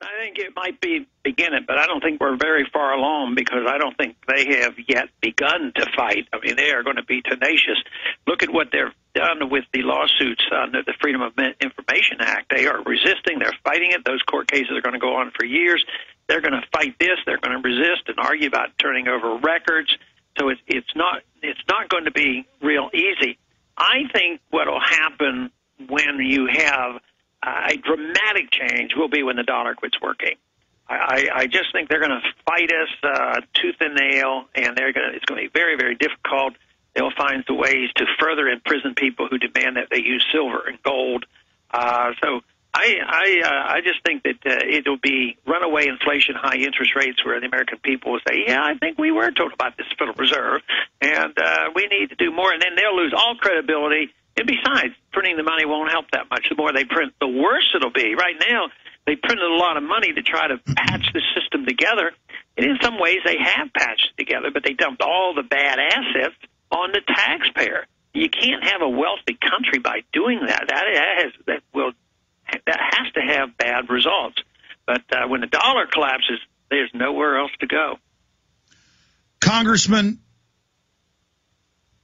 I think it might be beginning, but I don't think we're very far along because I don't think they have yet begun to fight. I mean, they are going to be tenacious. Look at what they've done with the lawsuits under the Freedom of Information Act. They are resisting. They're fighting it. Those court cases are going to go on for years. They're going to fight this. They're going to resist and argue about turning over records. So it's not going to be real easy. I think what will happen when you have a dramatic change will be when the dollar quits working. I just think they're going to fight us tooth and nail, and it's going to be very, very difficult. They'll find the ways to further imprison people who demand that they use silver and gold. So I just think that it'll be runaway inflation, high interest rates, where the American people will say, yeah, I think we were told about this Federal Reserve, and we need to do more. And then they'll lose all credibility. And besides, printing the money won't help that much. The more they print, the worse it'll be. Right now, they printed a lot of money to try to patch the system together. And in some ways, they have patched it together, but they dumped all the bad assets on the taxpayer. You can't have a wealthy country by doing that. That has to have bad results. But when the dollar collapses, there's nowhere else to go. Congressman,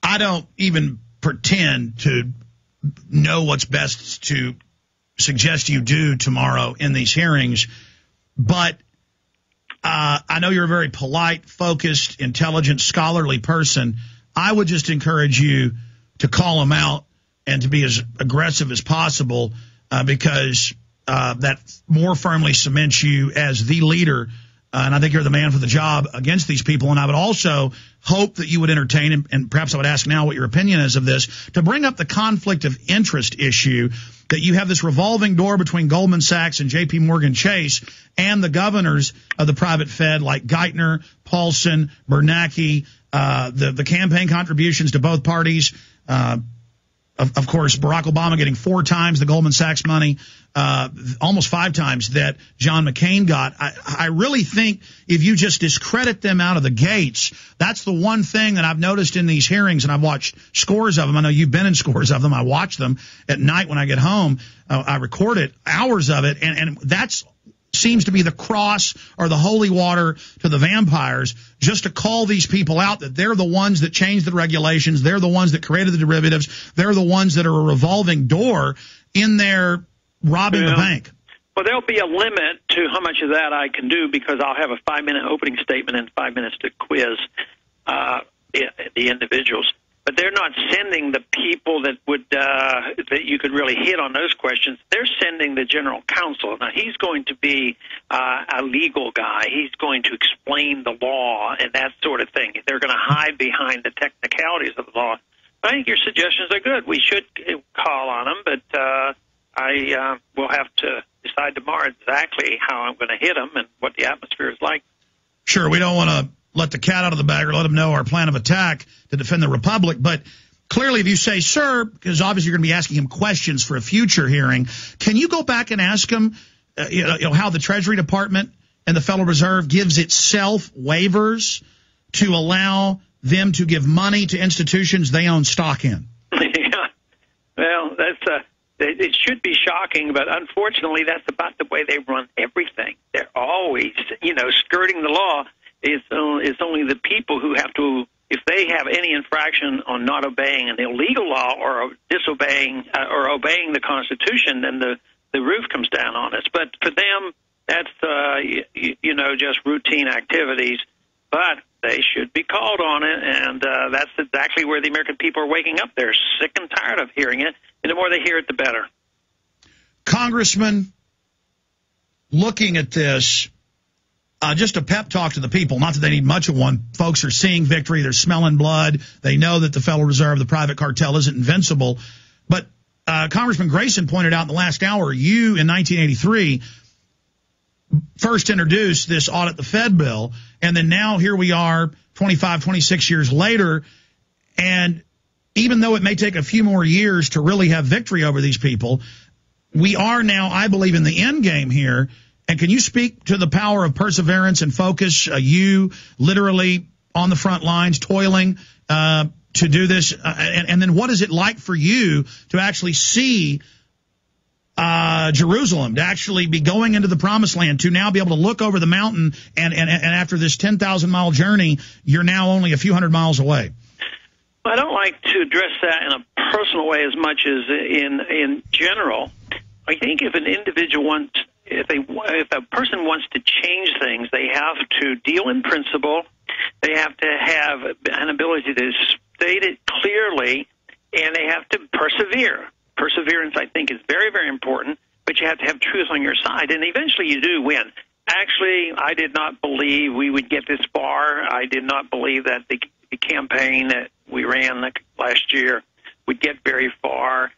I don't even pretend to know what's best to suggest you do tomorrow in these hearings, but I know you're a very polite, focused, intelligent, scholarly person. I would just encourage you to call them out and to be as aggressive as possible because that more firmly cements you as the leader. And I think you're the man for the job against these people. And I would also hope that you would entertain, and perhaps I would ask now what your opinion is of this, to bring up the conflict of interest issue, that you have this revolving door between Goldman Sachs and J.P. Morgan Chase and the governors of the private Fed like Geithner, Paulson, Bernanke, the campaign contributions to both parties. Of course, Barack Obama getting 4 times the Goldman Sachs money, almost 5 times that John McCain got. I really think if you just discredit them out of the gates, that's the one thing that I've noticed in these hearings, and I've watched scores of them. I know you've been in scores of them. I watch them at night when I get home. I record it, hours of it, and that's seems to be the cross or the holy water to the vampires, just to call these people out, that they're the ones that changed the regulations, they're the ones that created the derivatives, they're the ones that are a revolving door in their robbing the bank. Well, there'll be a limit to how much of that I can do because I'll have a 5-minute opening statement and 5 minutes to quiz the individuals. But they're not sending the people that would that you could really hit on those questions. They're sending the general counsel. Now, he's going to be a legal guy. He's going to explain the law and that sort of thing. They're going to hide behind the technicalities of the law. I think your suggestions are good. We should call on them, but I will have to decide tomorrow exactly how I'm going to hit them and what the atmosphere is like. Sure, we don't want to let the cat out of the bag or let them know our plan of attack to defend the republic. But clearly, if you say, sir, because obviously you're going to be asking him questions for a future hearing, can you go back and ask him how the Treasury Department and the Federal Reserve gives itself waivers to allow them to give money to institutions they own stock in? Yeah. Well, it should be shocking, but unfortunately, that's about the way they run everything. They're always, skirting the law. It's only the people who have to, if they have any infraction on not obeying an illegal law or disobeying or obeying the Constitution, then the roof comes down on us. But for them, that's just routine activities. But they should be called on it, and that's exactly where the American people are waking up. They're sick and tired of hearing it, and the more they hear it, the better. Congressman, looking at this, just a pep talk to the people, not that they need much of one. Folks are seeing victory. They're smelling blood. They know that the Federal Reserve, the private cartel, isn't invincible. But Congressman Grayson pointed out in the last hour, you in 1983 first introduced this audit the Fed bill, and then now here we are 25, 26 years later, and even though it may take a few more years to really have victory over these people, we are now, I believe, in the end game here. And can you speak to the power of perseverance and focus, you literally on the front lines toiling to do this? And then what is it like for you to actually see Jerusalem, to actually be going into the promised land, to now be able to look over the mountain, and after this 10,000-mile journey, you're now only a few hundred miles away? I don't like to address that in a personal way as much as in general. I think if an individual wants, if a person wants to change things, they have to deal in principle. They have to have an ability to state it clearly, and they have to persevere. Perseverance, I think, is very, very important, but you have to have truth on your side, and eventually you do win. Actually, I did not believe we would get this far. I did not believe that the campaign that we ran last year would get very far.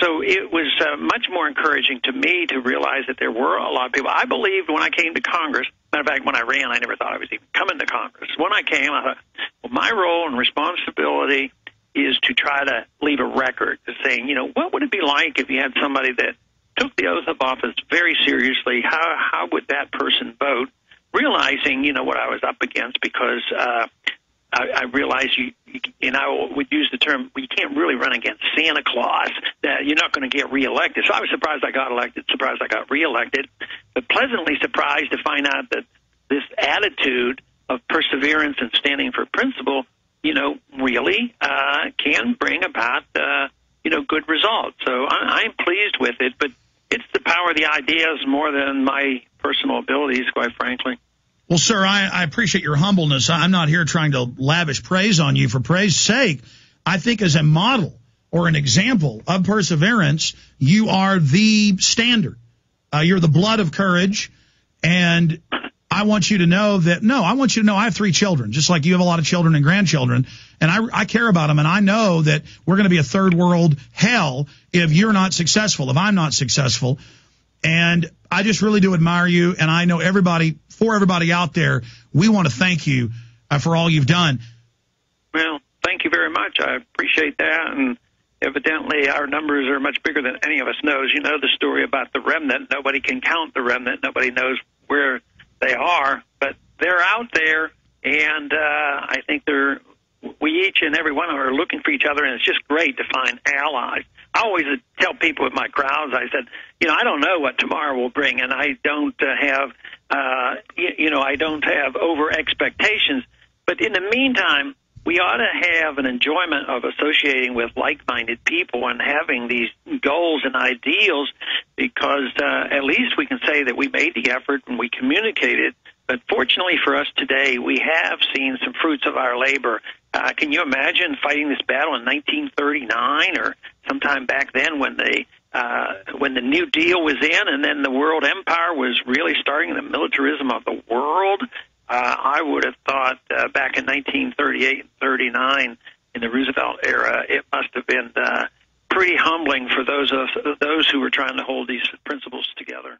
So it was much more encouraging to me to realize that there were a lot of people. I believed when I came to Congress, matter of fact, when I ran, I never thought I was even coming to Congress. When I came, I thought, well, my role and responsibility is to try to leave a record saying, you know, what would it be like if you had somebody that took the oath of office very seriously? How would that person vote? Realizing, you know, what I was up against, because I realized and I would use the term, you can't really run against Santa Claus, that you're not going to get reelected. So I was surprised I got elected, surprised I got reelected, but pleasantly surprised to find out that this attitude of perseverance and standing for principle, you know, really can bring about, you know, good results. So I'm pleased with it, but it's the power of the ideas more than my personal abilities, quite frankly. Well, sir, I appreciate your humbleness. I'm not here trying to lavish praise on you for praise's sake. I think as a model or an example of perseverance, you are the standard. You're the blood of courage. And I want you to know that, I want you to know I have 3 children, just like you have a lot of children and grandchildren. And I care about them. And I know that we're going to be a third world hell if you're not successful, if I'm not successful. And I just really do admire you. And I know for everybody out there, we want to thank you for all you've done. Well, thank you very much. I appreciate that. And evidently our numbers are much bigger than any of us knows. You know the story about the remnant. Nobody can count the remnant. Nobody knows where they are, but they're out there. And I think we each and every one of them are looking for each other, and it's just great to find allies. I always tell people with my crowds, I said, you know, I don't know what tomorrow will bring, and I don't have, I don't have over expectations. But in the meantime, we ought to have an enjoyment of associating with like-minded people and having these goals and ideals, because at least we can say that we made the effort and we communicated. But fortunately for us today, we have seen some fruits of our labor. Can you imagine fighting this battle in 1939 or sometime back then when the New Deal was in and then the world empire was really starting the militarism of the world? I would have thought back in 1938 and 39 in the Roosevelt era, it must have been pretty humbling for those who were trying to hold these principles together.